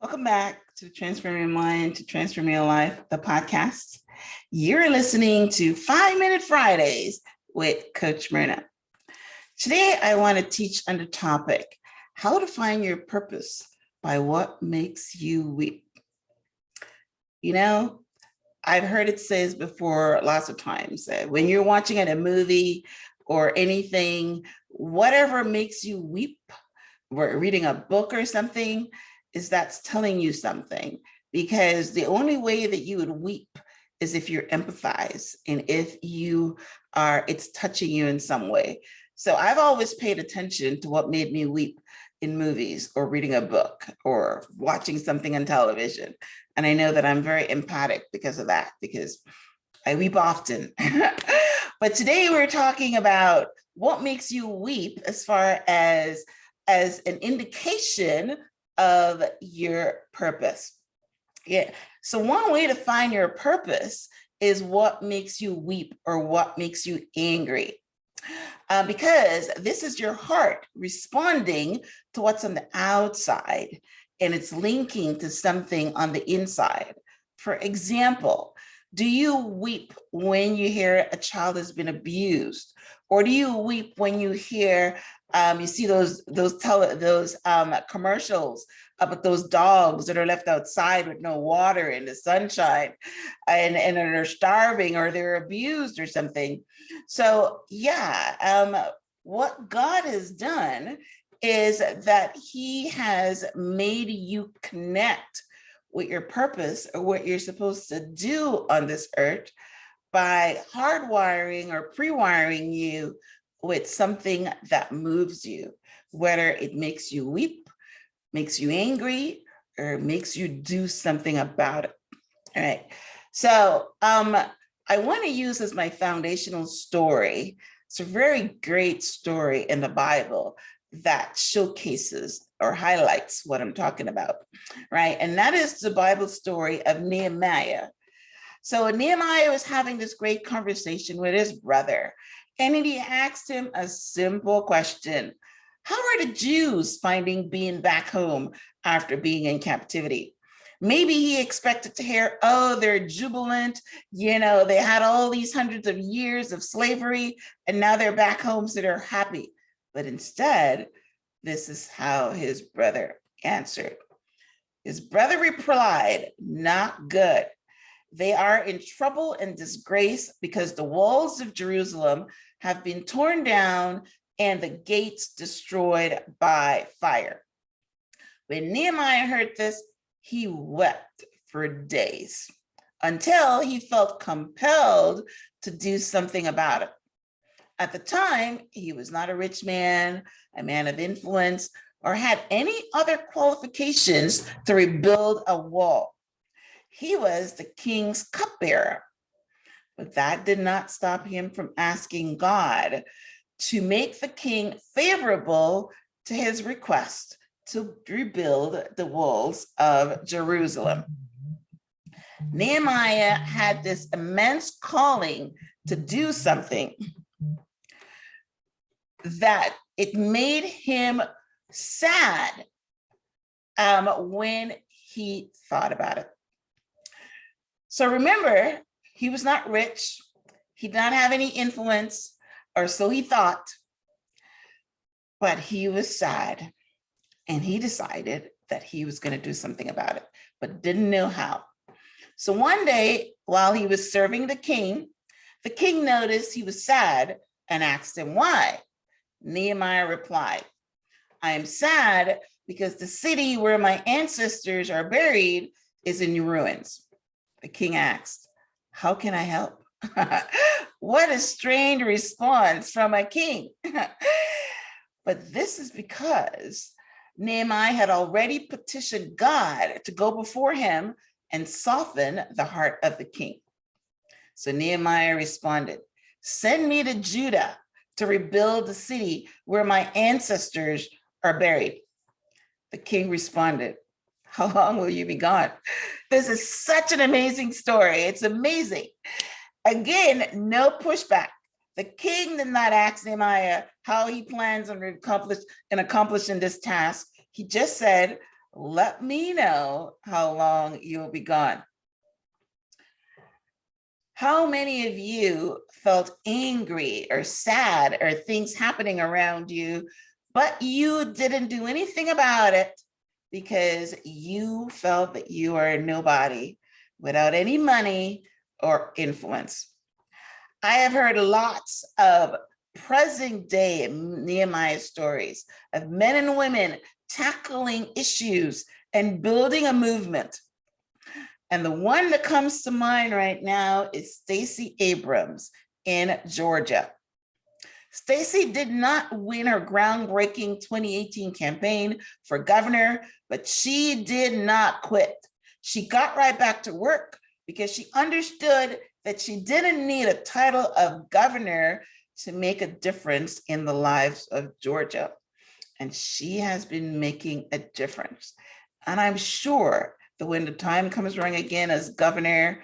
Welcome back to Transform Your Mind to Transform Your Life, the podcast. You're listening to 5-Minute Fridays with Coach Myrna. Today, I want to teach on the topic, how to find your purpose by what makes you weep. You know, I've heard it says before lots of times that when you're watching a movie or anything, whatever makes you weep, or reading a book or something, is that's telling you something, because the only way that you would weep is if you're empathize and if it's touching you in some way. So I've always paid attention to what made me weep in movies or reading a book or watching something on television. And I know that I'm very empathic because of that, because I weep often. But today we're talking about what makes you weep as far as an indication of your purpose. Yeah. So one way to find your purpose is what makes you weep or what makes you angry. Because this is your heart responding to what's on the outside, and it's linking to something on the inside. For example, do you weep when you hear a child has been abused? Or do you weep when you hear, you see those commercials about those dogs that are left outside with no water in the sunshine and they're starving or they're abused or something? So yeah, what God has done is that He has made you connect with your purpose or what you're supposed to do on this earth by hardwiring or pre-wiring you with something that moves you, whether it makes you weep, makes you angry, or makes you do something about it. All right. So I want to use as my foundational story. It's a very great story in the Bible that showcases or highlights what I'm talking about, right? And that is the Bible story of Nehemiah. So Nehemiah was having this great conversation with his brother, and he asked him a simple question. How are the Jews finding being back home after being in captivity? Maybe he expected to hear, oh, they're jubilant. You know, they had all these hundreds of years of slavery, and now they're back home, so they're happy. But instead, this is how his brother answered. His brother replied, not good. They are in trouble and disgrace because the walls of Jerusalem have been torn down and the gates destroyed by fire. When Nehemiah heard this, he wept for days until he felt compelled to do something about it. At the time, he was not a rich man, a man of influence, or had any other qualifications to rebuild a wall. He was the king's cupbearer, but that did not stop him from asking God to make the king favorable to his request to rebuild the walls of Jerusalem. Nehemiah had this immense calling to do something that it made him sad when he thought about it. So remember, he was not rich. He did not have any influence, or so he thought, but he was sad, and he decided that he was going to do something about it, but didn't know how. So one day, while he was serving the king noticed he was sad and asked him why. Nehemiah replied, I am sad because the city where my ancestors are buried is in ruins. The king asked, how can I help? What a strange response from a king. But this is because Nehemiah had already petitioned God to go before him and soften the heart of the king. So Nehemiah responded, send me to Judah to rebuild the city where my ancestors are buried. The king responded, how long will you be gone? This is such an amazing story. It's amazing. Again, no pushback. The king did not ask Nehemiah how he plans on accomplishing this task. He just said, Let me know how long you'll be gone. How many of you felt angry or sad or things happening around you, but you didn't do anything about it because you felt that you are a nobody without any money or influence? I have heard lots of present day Nehemiah stories of men and women tackling issues and building a movement. And the one that comes to mind right now is Stacey Abrams in Georgia. Stacey did not win her groundbreaking 2018 campaign for governor, but she did not quit. She got right back to work because she understood that she didn't need a title of governor to make a difference in the lives of Georgia. And she has been making a difference. And I'm sure that when the time comes around again as governor,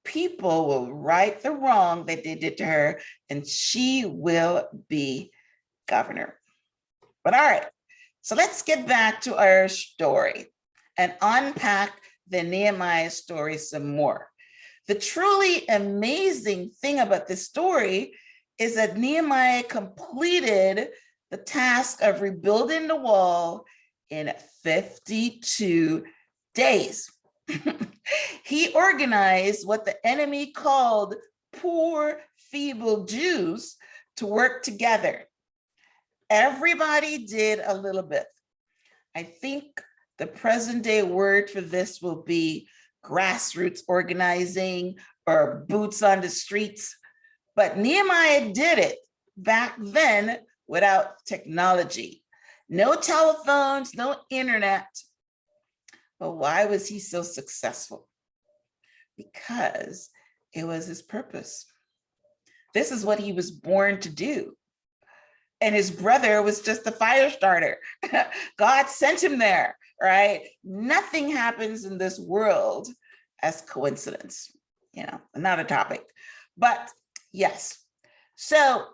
people will right the wrong that they did to her, and she will be governor. But all right, so let's get back to our story and unpack the Nehemiah story some more. The truly amazing thing about this story is that Nehemiah completed the task of rebuilding the wall in 52 days. He organized what the enemy called poor, feeble Jews to work together. Everybody did a little bit. I think the present day word for this will be grassroots organizing or boots on the streets. But Nehemiah did it back then without technology. No telephones, no internet. But why was he so successful? Because it was his purpose. This is what he was born to do. And his brother was just a fire starter. God sent him there, right? Nothing happens in this world as coincidence, not a topic. But yes, so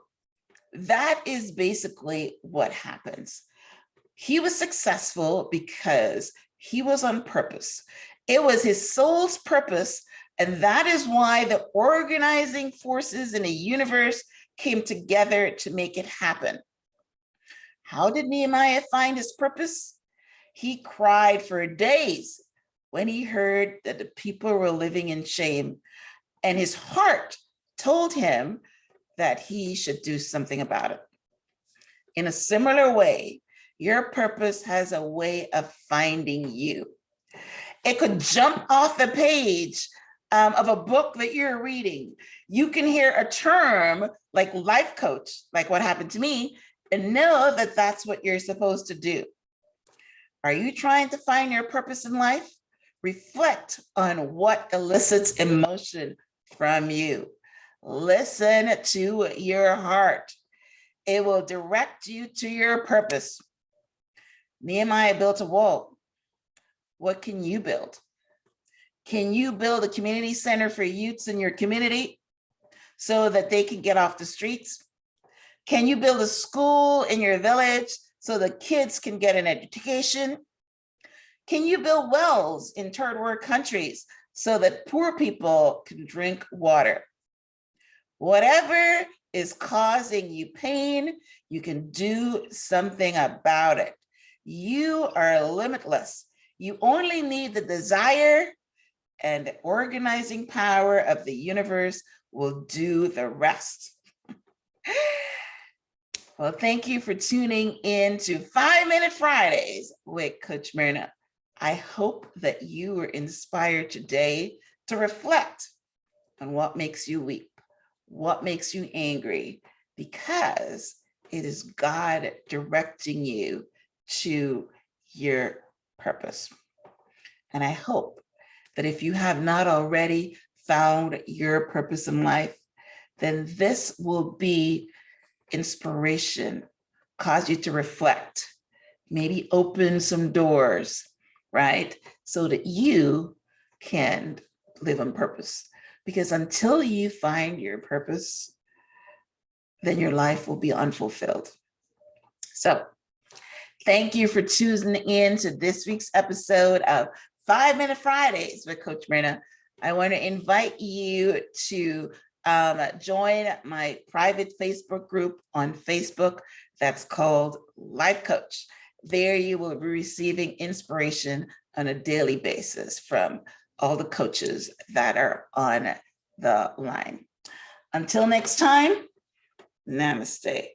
that is basically what happens. He was successful because he was on purpose. It was his soul's purpose, and that is why the organizing forces in the universe came together to make it happen. How did Nehemiah find his purpose? He cried for days when he heard that the people were living in shame, and his heart told him that he should do something about it. In a similar way, your purpose has a way of finding you. It could jump off the page of a book that you're reading. You can hear a term like life coach, like what happened to me, and know that that's what you're supposed to do. Are you trying to find your purpose in life? Reflect on what elicits emotion from you. Listen to your heart. It will direct you to your purpose. Nehemiah built a wall. What can you build? Can you build a community center for youths in your community so that they can get off the streets? Can you build a school in your village so the kids can get an education? Can you build wells in third world countries so that poor people can drink water? Whatever is causing you pain, you can do something about it. You are limitless. You only need the desire, and the organizing power of the universe will do the rest. Well, thank you for tuning in to 5-Minute Fridays with Coach Myrna. I hope that you were inspired today to reflect on what makes you weep, what makes you angry, because it is God directing you to your purpose. And I hope that if you have not already found your purpose in life, then this will be inspiration, cause you to reflect, maybe open some doors, right? So that you can live on purpose. Because until you find your purpose, then your life will be unfulfilled. So Thank you for tuning in to this week's episode of 5-Minute Fridays with Coach Myrna. I want to invite you to join my private Facebook group on Facebook that's called Life Coach. There you will be receiving inspiration on a daily basis from all the coaches that are on the line. Until next time, namaste.